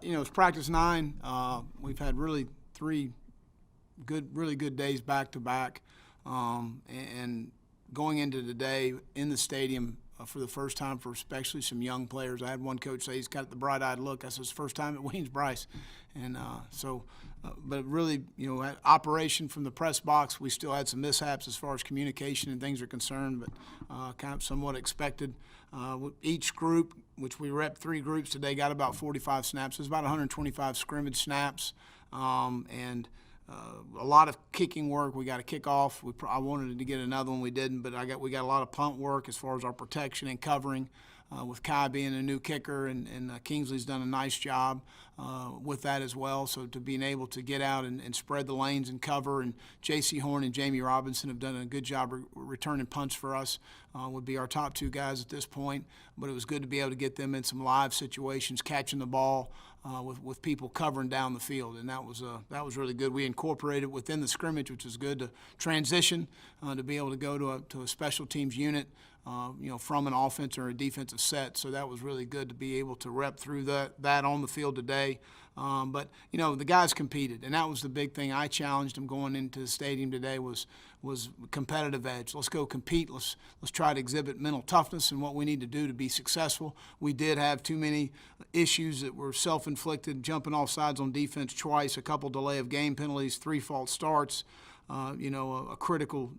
It's practice 9. We've had really 3 really good days back to back, and going into today in the stadium for the first time for especially some young players. I had one coach say he's got the bright-eyed look. I said, it's the first time at Weems-Bryce. And but really, at operation from the press box, we still had some mishaps as far as communication and things are concerned, but kind of somewhat expected. Each group, which we rep 3 groups today, got about 45 snaps. There's about 125 scrimmage snaps, and a lot of kicking work. We got a kickoff. I wanted to get another one, we didn't, but we got a lot of punt work as far as our protection and covering. With Kai being a new kicker, and Kingsley's done a nice job with that as well. So to being able to get out and spread the lanes and cover, and J.C. Horn and Jamie Robinson have done a good job returning punts for us, would be our top 2 guys at this point. But it was good to be able to get them in some live situations, catching the ball with people covering down the field, and that was really good. We incorporated within the scrimmage, which is good to transition, to be able to go to a special teams unit. From an offense or a defensive set. So that was really good to be able to rep through that on the field today. But the guys competed, and that was the big thing. I challenged them going into the stadium today was competitive edge. Let's go compete. Let's try to exhibit mental toughness and what we need to do to be successful. We did have too many issues that were self-inflicted, jumping off sides on defense twice, a couple delay of game penalties, 3 false starts. A critical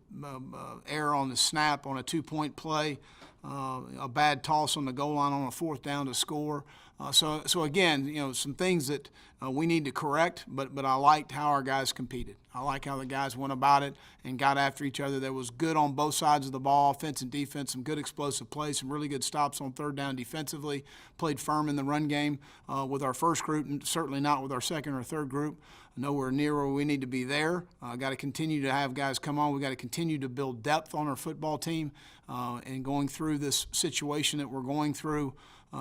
error on the snap on a 2-point play, a bad toss on the goal line on a 4th down to score. So again, some things that we need to correct, but I liked how our guys competed. I like how the guys went about it and got after each other. That was good on both sides of the ball, offense and defense, some good explosive plays, some really good stops on 3rd down defensively, played firm in the run game with our first group, and certainly not with our second or third group. Nowhere near where we need to be there. Got to continue to have guys come on. We got to continue to build depth on our football team, and going through this situation that we're going through.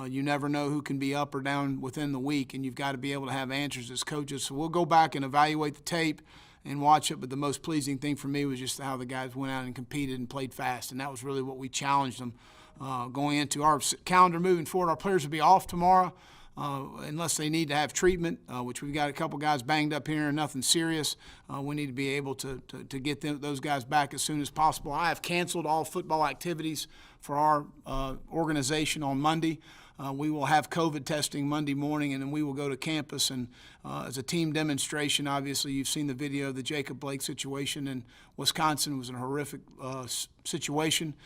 You never know who can be up or down within the week, and you've got to be able to have answers as coaches. So we'll go back and evaluate the tape and watch it, but the most pleasing thing for me was just how the guys went out and competed and played fast, and that was really what we challenged them going into our calendar moving forward. Our players will be off tomorrow. Unless they need to have treatment, which we've got a couple guys banged up here and nothing serious. We need to be able to get those guys back as soon as possible. I have canceled all football activities for our organization on Monday. We will have COVID testing Monday morning, and then we will go to campus. And as a team demonstration, obviously you've seen the video of the Jacob Blake situation in Wisconsin. It was a horrific situation.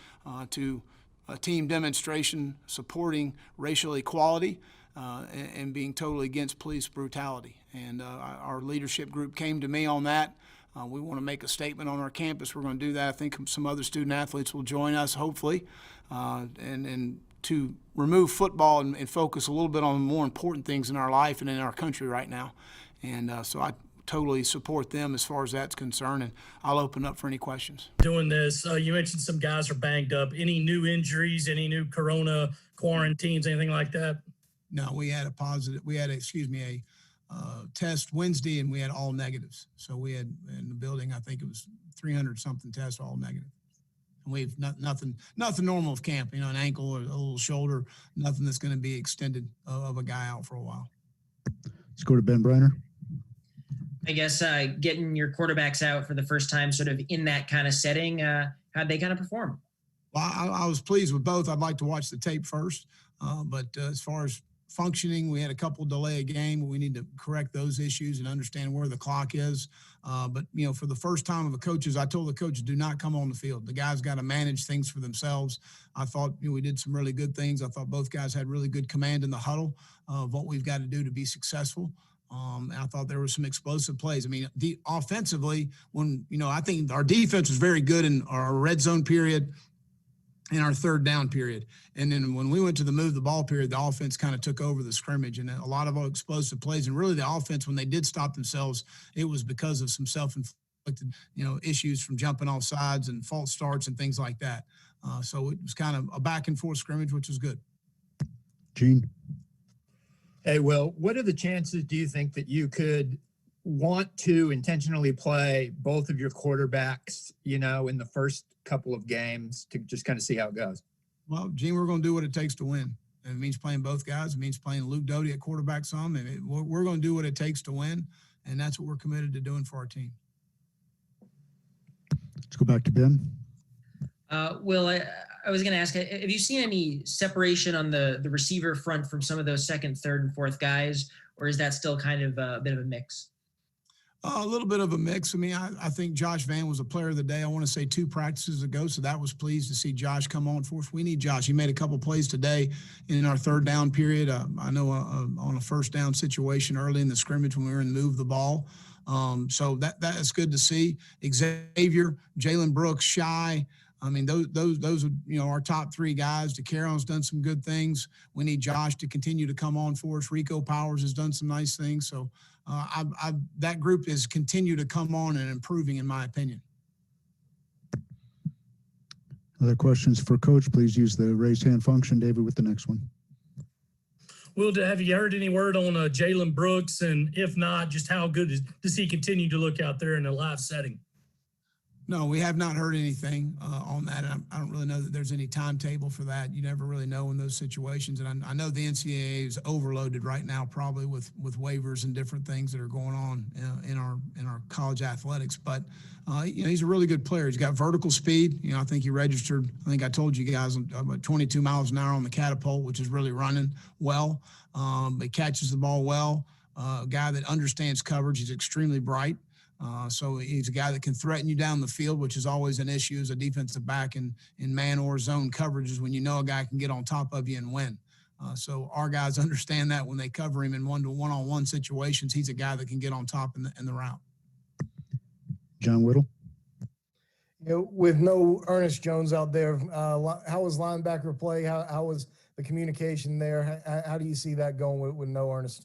To a team demonstration supporting racial equality. And being totally against police brutality. And our leadership group came to me on that. We want to make a statement on our campus. We're going to do that. I think some other student athletes will join us, hopefully, and to remove football and focus a little bit on more important things in our life and in our country right now. And so I totally support them as far as that's concerned, and I'll open up for any questions. Doing this, you mentioned some guys are banged up. Any new injuries, any new corona quarantines, anything like that? No, we had a test Wednesday, and we had all negatives. So we had in the building, I think it was 300 something tests, all negative. And we've nothing normal of camp, an ankle or a little shoulder, nothing that's going to be extended of a guy out for a while. Let's go to Ben Briner. I guess getting your quarterbacks out for the first time sort of in that kind of setting, how'd they kind of perform? Well, I was pleased with both. I'd like to watch the tape first. But as far as functioning, we had a couple delay a game. We need to correct those issues and understand where the clock is. But for the first time of the coaches, I told the coaches, do not come on the field. The guys got to manage things for themselves. I thought we did some really good things. I thought both guys had really good command in the huddle of what we've got to do to be successful. I thought there were some explosive plays. I mean, offensively, when I think our defense was very good in our red zone period. In our 3rd down period. And then when we went to the move the ball period, the offense kind of took over the scrimmage, and a lot of our explosive plays. And really the offense, when they did stop themselves, it was because of some self-inflicted, issues from jumping off sides and false starts and things like that. So it was kind of a back and forth scrimmage, which was good. Gene. Hey, Will, what are the chances do you think that you could want to intentionally play both of your quarterbacks, in the first couple of games to just kind of see how it goes? Well, Gene, we're going to do what it takes to win. If it means playing both guys, it means playing Luke Doty at quarterback some. And we're going to do what it takes to win, and that's what we're committed to doing for our team. Let's go back to Ben. Will, I was going to ask, have you seen any separation on the receiver front from some of those second, third, and fourth guys, or is that still kind of a bit of a mix? A little bit of a mix. I mean, I think Josh Van was a player of the day. I want to say 2 practices ago, so that was pleased to see Josh come on for us. We need Josh. He made a couple plays today in our third down period. I know on a first down situation early in the scrimmage when we were in move the ball. So that is good to see. Xavier, Jalen Brooks, Shy. I mean, those are, you know, our top 3 guys. DeCaron's done some good things. We need Josh to continue to come on for us. Rico Powers has done some nice things. So that group has continued to come on and improving, in my opinion. Other questions for Coach, please use the raise hand function. David with the next one. Will, have you heard any word on Jalen Brooks? And if not, just how good does he continue to look out there in a live setting? No, we have not heard anything on that. And I don't really know that there's any timetable for that. You never really know in those situations. And I know the NCAA is overloaded right now, probably with waivers and different things that are going on in our college athletics. But you know, he's a really good player. He's got vertical speed. You know, I think he registered. I think I told you guys about 22 miles an hour on the catapult, which is really running well. He catches the ball well. A guy that understands coverage. He's extremely bright. So he's a guy that can threaten you down the field, which is always an issue as a defensive back in man or zone coverages when you know a guy can get on top of you and win. So our guys understand that when they cover him in one-on-one situations, he's a guy that can get on top in the route. John Whittle. You know, with no Ernest Jones out there, how was linebacker play? How was the communication there? How do you see that going with no Ernest?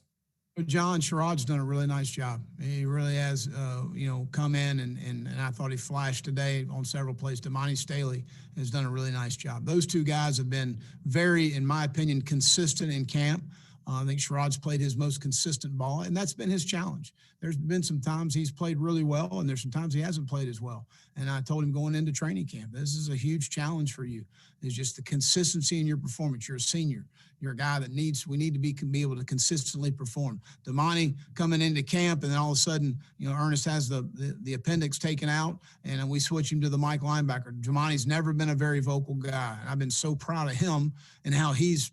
John Sherrod's done a really nice job. He really has, you know, come in and I thought he flashed today on several plays. Damani Staley has done a really nice job. Those 2 guys have been very, in my opinion, consistent in camp. I think Sherrod's played his most consistent ball, and that's been his challenge. There's been some times he's played really well, and there's some times he hasn't played as well. And I told him going into training camp, this is a huge challenge for you. It's just the consistency in your performance. You're a senior. You're a guy that we need to be able to consistently perform. Damani coming into camp, and then all of a sudden, you know, Ernest has the appendix taken out, and then we switch him to the Mike linebacker. Damani's never been a very vocal guy. I've been so proud of him and how he's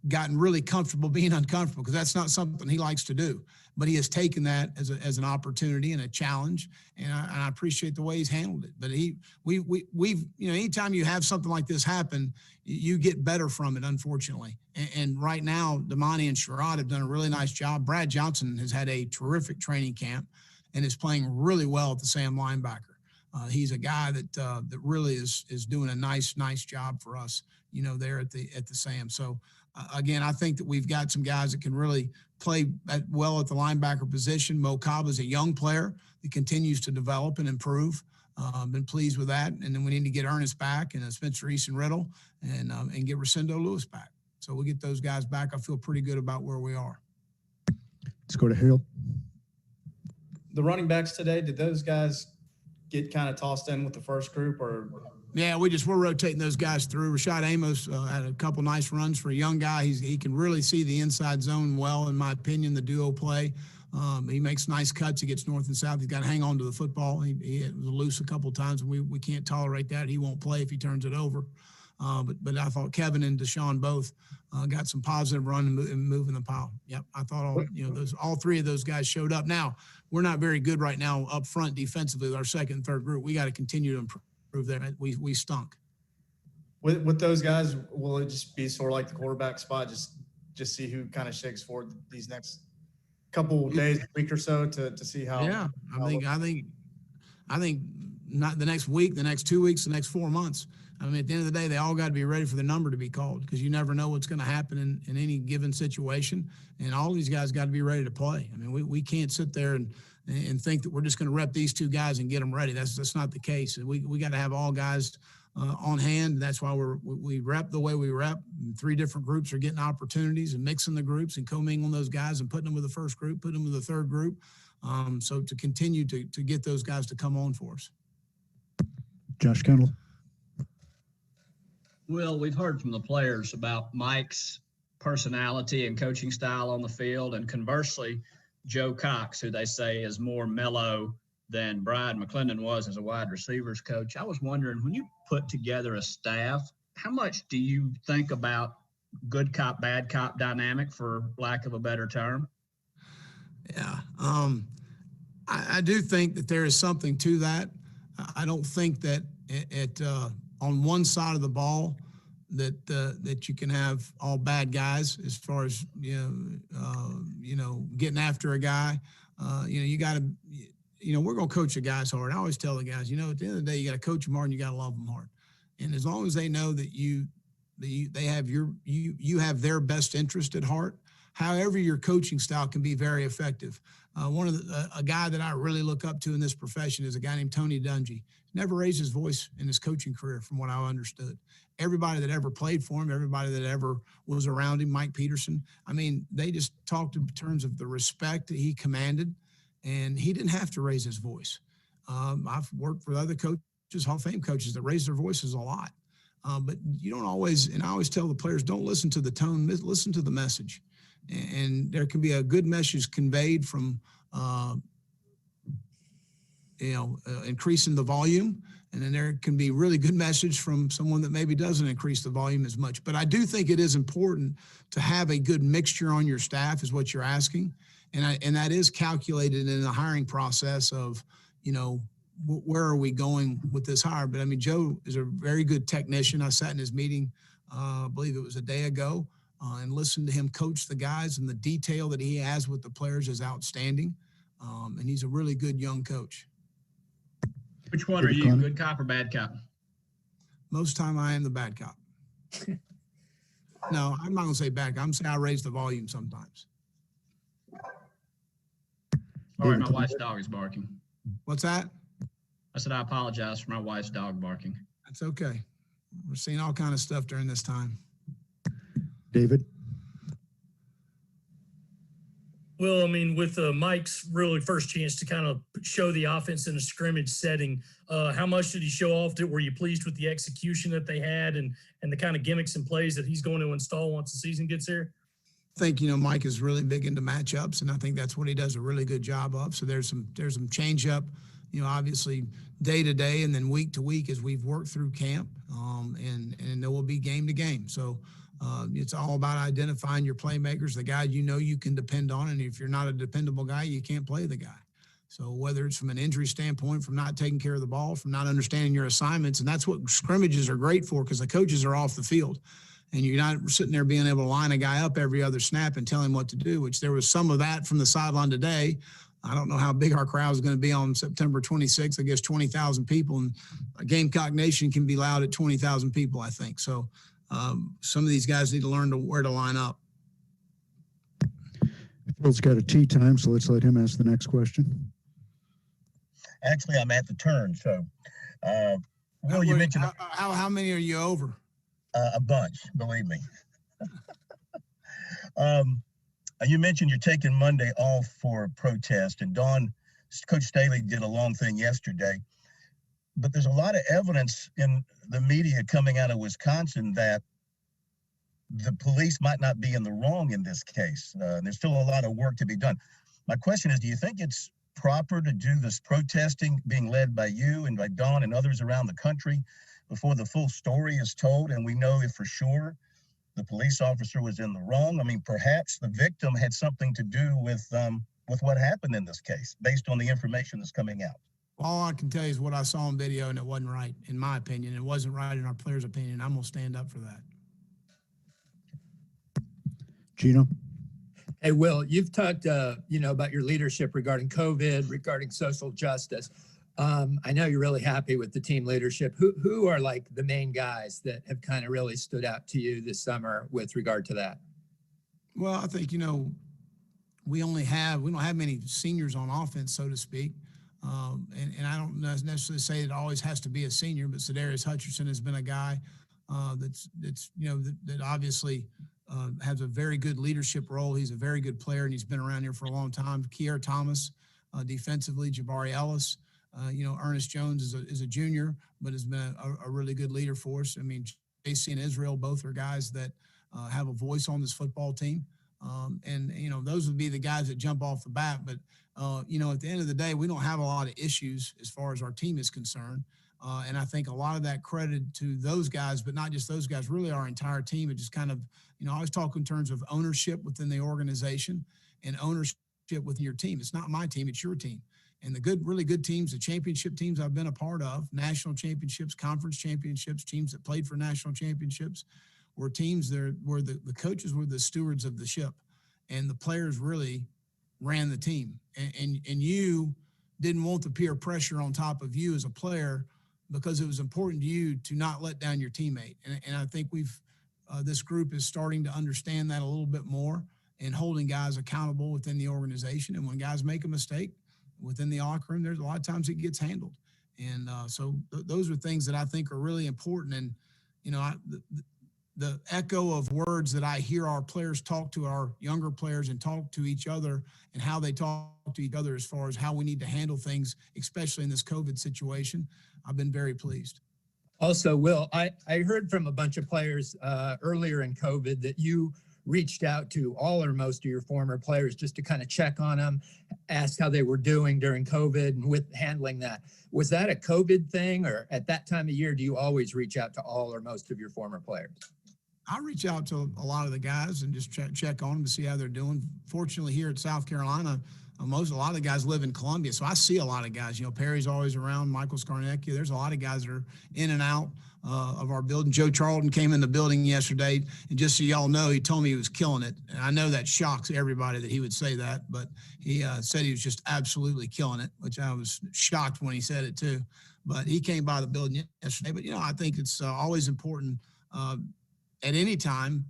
gotten really comfortable being uncomfortable, because that's not something he likes to do. But he has taken that as an opportunity and a challenge, and I appreciate the way he's handled it. But we've you know, anytime you have something like this happen, you get better from it, unfortunately. And right now, Damani and Sherrod have done a really nice job. Brad Johnson has had a terrific training camp and is playing really well at the Sam linebacker. He's a guy that really is doing a nice job for us, you know, there at the Sam. So again, I think that we've got some guys that can really play well at the linebacker position. Mo Cobb is a young player that continues to develop and improve. Been pleased with that. And then we need to get Ernest back and Spencer Easton Riddle and get Rosendo Lewis back. So we'll get those guys back. I feel pretty good about where we are. Let's go to Hale. The running backs today, did those guys get kind of tossed in with the first group, or? Yeah, we're rotating those guys through. Rashad Amos had a couple nice runs for a young guy. He can really see the inside zone well, in my opinion, the duo play. He makes nice cuts. He gets north and south. He's got to hang on to the football. He was loose a couple of times, and we can't tolerate that. He won't play if he turns it over. But I thought Kevin and Deshaun both got some positive run and moving the pile. Yep, I thought all 3 of those guys showed up. Now, we're not very good right now up front defensively with our second and third group. We got to continue to improve there. We stunk. With those guys, will it just be sort of like the quarterback spot, just see who kind of shakes forward these next couple days, week or so to see how? Yeah, I think not the next week, the next 2 weeks, the next 4 months. I mean, at the end of the day, they all got to be ready for the number to be called, because you never know what's going to happen in any given situation. And all these guys got to be ready to play. I mean, we can't sit there and think that we're just going to rep these 2 guys and get them ready. That's not the case. We got to have all guys on hand. That's why we rep the way we rep. 3 different groups are getting opportunities and mixing the groups and commingling those guys and putting them with the first group, putting them with the third group. So to continue to get those guys to come on for us. Josh Kendall. Will, we've heard from the players about Mike's personality and coaching style on the field, and conversely, Joe Cox, who they say is more mellow than Brian McClendon was as a wide receivers coach. I was wondering, when you put together a staff, how much do you think about good cop, bad cop dynamic, for lack of a better term? Yeah. I do think that there is something to that. I don't think that on one side of the ball that you can have all bad guys as far as getting after a guy. You got to we're going to coach the guys hard. I always tell the guys, at the end of the day, you got to coach them hard and you got to love them hard. And as long as they know that you have their best interest at heart, however your coaching style can be very effective. A guy that I really look up to in this profession is a guy named Tony Dungy. Never raised his voice in his coaching career, from what I understood. Everybody that ever played for him, everybody that ever was around him, Mike Peterson, I mean, they just talked in terms of the respect that he commanded, and he didn't have to raise his voice. I've worked with other coaches, Hall of Fame coaches, that raise their voices a lot. But you don't always, and I always tell the players, don't listen to the tone, listen to the message. And there can be a good message conveyed from, increasing the volume. And then there can be really good message from someone that maybe doesn't increase the volume as much. But I do think it is important to have a good mixture on your staff, is what you're asking. And that is calculated in the hiring process of, where are we going with this hire? But I mean, Joe is a very good technician. I sat in his meeting, I believe it was a day ago, and listened to him coach the guys, and the detail that he has with the players is outstanding. And he's a really good young coach. Which one are you, good cop or bad cop? Most time I am the bad cop. No, I'm not going to say bad cop. I'm saying I raise the volume sometimes. Sorry, my wife's dog is barking. What's that? I said I apologize for my wife's dog barking. That's okay. We're seeing all kind of stuff during this time. David? Well, I mean, with Mike's really first chance to kind of show the offense in a scrimmage setting, how much did he show off? Were you pleased with the execution that they had and the kind of gimmicks and plays that he's going to install once the season gets here? I think, Mike is really big into matchups, and I think that's what he does a really good job of. So there's some change up, obviously day to day and then week to week as we've worked through camp, and there will be game to game. So it's all about identifying your playmakers, the guy you can depend on, and if you're not a dependable guy, you can't play the guy. So whether it's from an injury standpoint, from not taking care of the ball, from not understanding your assignments, and that's what scrimmages are great for, because the coaches are off the field. And you're not sitting there being able to line a guy up every other snap and tell him what to do, which there was some of that from the sideline today. I don't know how big our crowd is going to be on September 26th. I guess 20,000 people, and Gamecock Nation can be loud at 20,000 people, I think. So some of these guys need to learn where to line up. Phil's got a tea time, so let's let him ask the next question. Actually, I'm at the turn, so Will, you mentioned how many are you over? A bunch, believe me. You mentioned you're taking Monday off for a protest, and Coach Staley did a long thing yesterday. But there's a lot of evidence in the media coming out of Wisconsin that the police might not be in the wrong in this case. There's still a lot of work to be done. My question is, do you think it's proper to do this protesting being led by you and by Don and others around the country before the full story is told and we know if for sure the police officer was in the wrong? I mean, perhaps the victim had something to do with what happened in this case, based on the information that's coming out. All I can tell you is what I saw on video, and it wasn't right, in my opinion. It wasn't right in our players' opinion. I'm going to stand up for that. Gino? Hey, Will, you've talked, about your leadership regarding COVID, regarding social justice. I know you're really happy with the team leadership. Who are like the main guys that have kind of really stood out to you this summer with regard to that? Well, I think, we don't have many seniors on offense, so to speak. And I don't necessarily say it always has to be a senior, but Cedarius Hutcherson has been a guy that obviously has a very good leadership role. He's a very good player, and he's been around here for a long time. Kier Thomas, defensively, Jabari Ellis. Ernest Jones is a junior, but has been a really good leader for us. I mean, JC and Israel, both are guys that have a voice on this football team. And, you know, those would be the guys that jump off the bat. But, you know, at the end of the day, we don't have a lot of issues as far as our team is concerned. And I think a lot of that credit to those guys, but not just those guys, really our entire team. It just kind of, you know, I always talk in terms of ownership within the organization and ownership with your team. It's not my team, it's your team. And the good, really good teams, the championship teams I've been a part of, national championships, conference championships, teams that played for national championships, were teams there where the coaches were the stewards of the ship and the players really ran the team. And you didn't want the peer pressure on top of you as a player because it was important to you to not let down your teammate. And I think this group is starting to understand that a little bit more and holding guys accountable within the organization. And when guys make a mistake within the locker room, there's a lot of times it gets handled. And so those are things that I think are really important. And, you know, the echo of words that I hear our players talk to our younger players and talk to each other and how they talk to each other as far as how we need to handle things, especially in this COVID situation, I've been very pleased. Also, Will, I heard from a bunch of players earlier in COVID that you reached out to all or most of your former players just to kind of check on them, ask how they were doing during COVID and with handling that. Was that a COVID thing, or at that time of year, do you always reach out to all or most of your former players? I reach out to a lot of the guys and just check on them to see how they're doing. Fortunately, here at South Carolina, a lot of the guys live in Columbia, so I see a lot of guys. You know, Perry's always around, Michael Scarnecchia. There's a lot of guys that are in and out of our building. Joe Charlton came in the building yesterday, and just so y'all know, he told me he was killing it. And I know that shocks everybody that he would say that, but he said he was just absolutely killing it, which I was shocked when he said it too. But he came by the building yesterday. But, you know, I think it's always important at any time,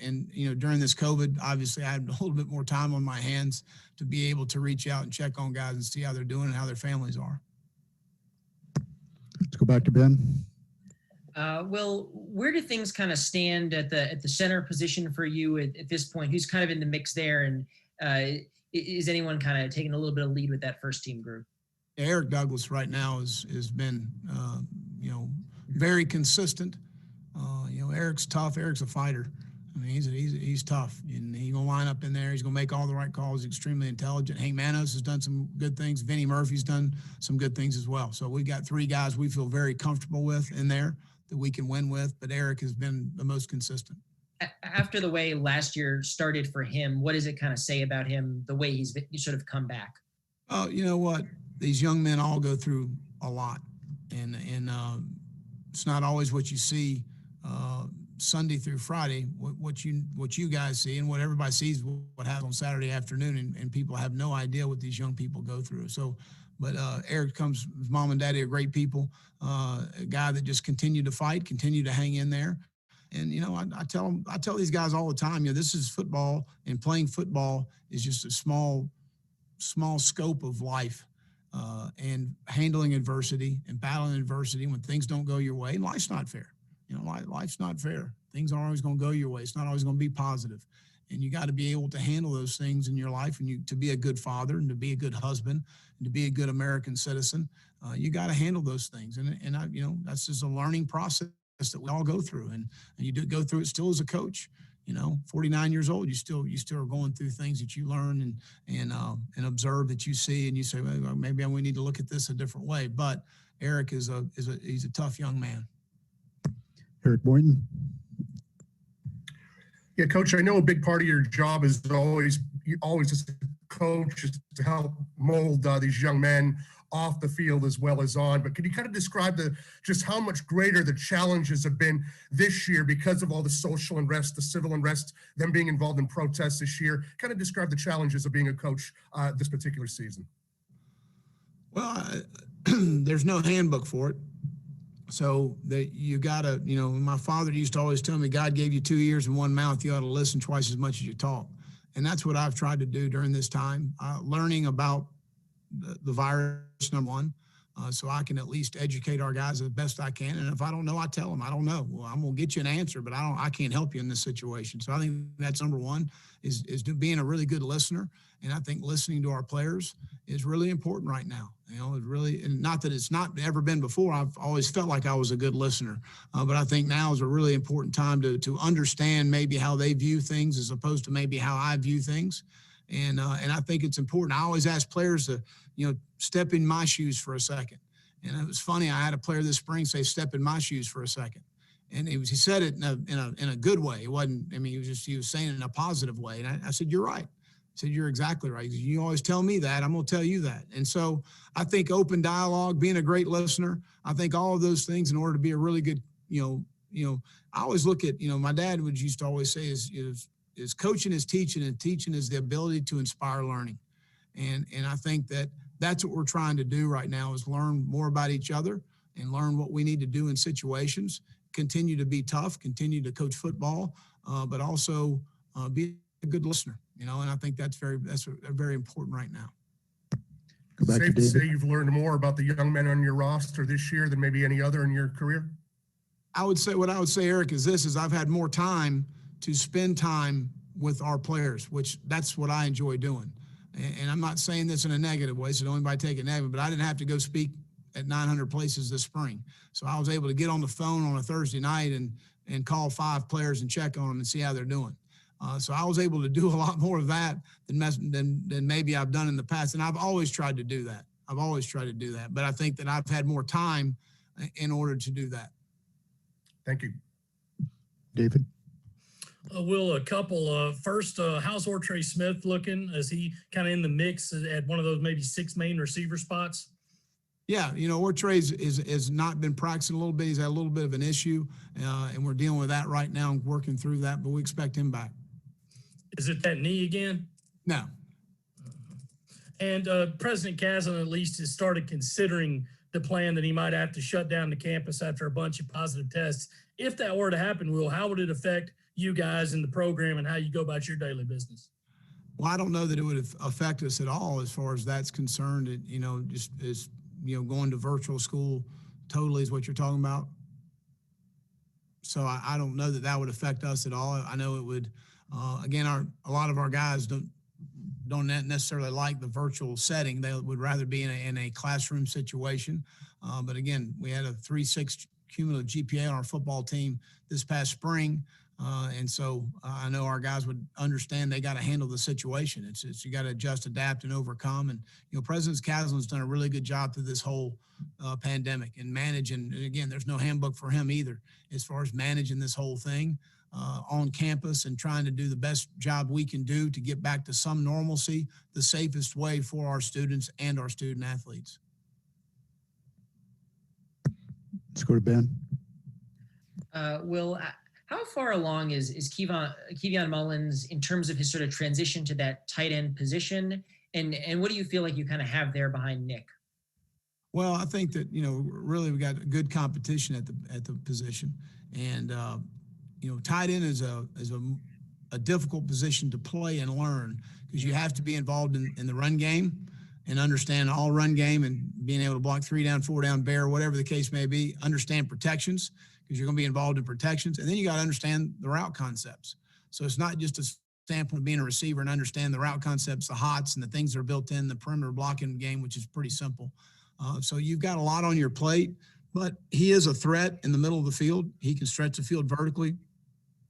and, you know, during this COVID, obviously I had a little bit more time on my hands to be able to reach out and check on guys and see how they're doing and how their families are. Let's go back to Ben. Will, where do things kind of stand at the center position for you at this point? Who's kind of in the mix there, and is anyone kind of taking a little bit of lead with that first team group? Eric Douglas right now has been, you know, very consistent. You know, Eric's tough. Eric's a fighter. I mean, he's tough, and he's gonna line up in there. He's gonna make all the right calls. He's extremely intelligent. Hank Manos has done some good things. Vinny Murphy's done some good things as well. So we've got three guys we feel very comfortable with in there that we can win with. But Eric has been the most consistent. After the way last year started for him, what does it kind of say about him? The way he's sort of come back. Oh, you know what? These young men all go through a lot, and it's not always what you see Sunday through Friday, what you guys see and what everybody sees, what happens on Saturday afternoon, and people have no idea what these young people go through. So, but Eric his mom and daddy are great people, a guy that just continued to fight, continued to hang in there. And, you know, I tell these guys all the time, you know, this is football, and playing football is just a small scope of life. And handling adversity and battling adversity when things don't go your way. And life's not fair. You know, life's not fair. Things aren't always going to go your way. It's not always going to be positive. And you got to be able to handle those things in your life, and to be a good father and to be a good husband and to be a good American citizen. You got to handle those things. And I, you know, that's just a learning process that we all go through. And you do go through it still as a coach. You know, 49 years old, you still are going through things that you learn and observe, that you see, and you say, well, maybe we need to look at this a different way. But Eric he's a tough young man. Eric Boynton. Yeah, Coach, I know a big part of your job is always as a coach is to help mold these young men off the field as well as on. But could you kind of describe just how much greater the challenges have been this year because of all the social unrest, the civil unrest, them being involved in protests this year? Kind of describe the challenges of being a coach this particular season. Well, there's no handbook for it. So that you got to, you know, my father used to always tell me, God gave you 2 ears and 1 mouth. You ought to listen twice as much as you talk. And that's what I've tried to do during this time, learning about the virus, number one, so I can at least educate our guys as best I can. And if I don't know, I tell them I don't know. Well, I'm gonna get you an answer, but I can't help you in this situation. So I think that's number one is being a really good listener. And I think listening to our players is really important right now. You know, it really, and not that it's not ever been before. I've always felt like I was a good listener, but I think now is a really important time to understand maybe how they view things as opposed to maybe how I view things. And I think it's important. I always ask players to, step in my shoes for a second. And it was funny. I had a player this spring say, "Step in my shoes for a second." And he said it in a good way. It wasn't, I mean, he was saying it in a positive way. And I said, "You're right." I said, "You're exactly right. You always tell me that. I'm going to tell you that." And so I think open dialogue, being a great listener, I think all of those things in order to be a really good, I always look at, my dad used to always say is coaching is teaching, and teaching is the ability to inspire learning. And I think that's what we're trying to do right now is learn more about each other and learn what we need to do in situations, continue to be tough, continue to coach football, but also be a good listener, and I think that's very important right now. Go back Safe to to say David. you've learned more about the young men on your roster this year than maybe any other in your career? What I would say, Eric, is I've had more time to spend time with our players, which that's what I enjoy doing. And I'm not saying this in a negative way, so don't anybody take it negative, but I didn't have to go speak at 900 places this spring. So I was able to get on the phone on a Thursday night and call 5 players and check on them and see how they're doing. So I was able to do a lot more of that than maybe I've done in the past. And I've always tried to do that. But I think that I've had more time in order to do that. Thank you. David. Will, a couple. First, how's Ortrey Smith looking? Is he kind of in the mix at one of those maybe 6 main receiver spots? Yeah, Ortrey is not been practicing a little bit. He's had a little bit of an issue, and we're dealing with that right now and working through that, but we expect him back. Is it that knee again? No. And President Kazan at least has started considering the plan that he might have to shut down the campus after a bunch of positive tests. If that were to happen, Will, how would it affect you guys in the program and how you go about your daily business? Well, I don't know that it would affect us at all as far as that's concerned. Just as going to virtual school totally is what you're talking about. So I don't know that would affect us at all. I know it would. Again, a lot of our guys don't necessarily like the virtual setting. They would rather be in a classroom situation. But again, we had a 3.6 cumulative GPA on our football team this past spring. And so I know our guys would understand they got to handle the situation. It's you got to adjust, adapt, and overcome. And, President Kazan's done a really good job through this whole pandemic and managing. And again, there's no handbook for him either as far as managing this whole thing on campus and trying to do the best job we can do to get back to some normalcy, the safest way for our students and our student athletes. Let's go to Ben. Will, how far along is Kevion Mullins in terms of his sort of transition to that tight end position? And what do you feel like you kind of have there behind Nick? Well, I think that, really we got good competition at the position. And, tight end is a difficult position to play and learn because you have to be involved in the run game and understand all run game and being able to block 3 down, 4 down, bear, whatever the case may be, understand protections because you're going to be involved in protections. And then you got to understand the route concepts. So it's not just a standpoint of being a receiver and understand the route concepts, the hots and the things that are built in the perimeter blocking game, which is pretty simple. So you've got a lot on your plate, but he is a threat in the middle of the field. He can stretch the field vertically.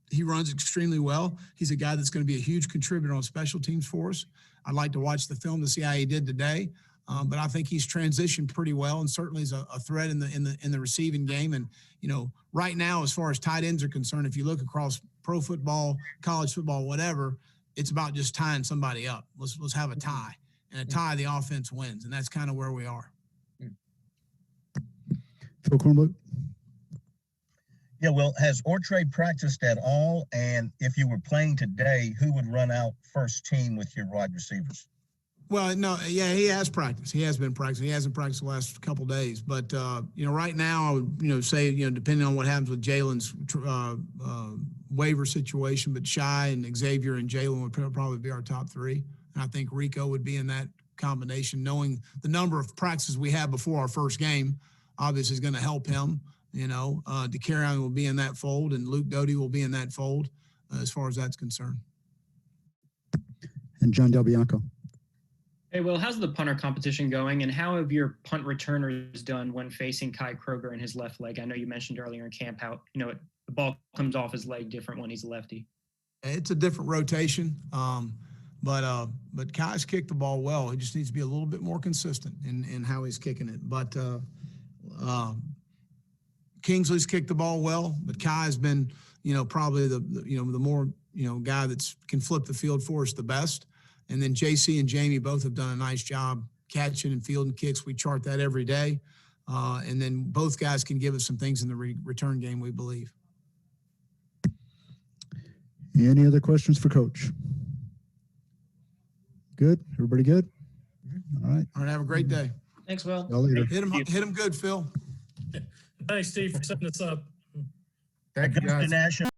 He runs extremely well. He's a guy that's going to be a huge contributor on special teams for us. I'd like to watch the film to see how he did today, but I think he's transitioned pretty well and certainly is a threat in the receiving game. And right now, as far as tight ends are concerned, if you look across pro football, college football, whatever, it's about just tying somebody up. Let's have a tie, and a tie, the offense wins, and that's kind of where we are. Phil Kornbluth. Yeah, well, has Ortrey practiced at all? And if you were playing today, who would run out first team with your wide receivers? Well, no, yeah, he has practiced. He has been practicing. He hasn't practiced the last couple of days. But, right now I would, say, depending on what happens with Jalen's waiver situation, but Shai and Xavier and Jalen would probably be our top 3. And I think Rico would be in that combination. Knowing the number of practices we have before our first game, obviously is going to help him. You know, DeCarrion will be in that fold, and Luke Doty will be in that fold as far as that's concerned. And John Del Bianco. Hey, Will, how's the punter competition going, and how have your punt returners done when facing Kai Kroger and his left leg? I know you mentioned earlier in camp how, you know, the ball comes off his leg different when he's a lefty. It's a different rotation, but Kai's kicked the ball well. He just needs to be a little bit more consistent in how he's kicking it. But Kingsley's kicked the ball well, but Kai's been, you know, probably the more, you know, guy that's can flip the field for us the best. And then JC and Jamie both have done a nice job catching and fielding kicks. We chart that every day. And then both guys can give us some things in the return game, we believe. Any other questions for Coach? Good? Everybody good? All right. All right, have a great day. Thanks, Will. See y'all later. Hit him good, Phil. Thanks, Steve, for setting this up. Thank you, guys. Augusta National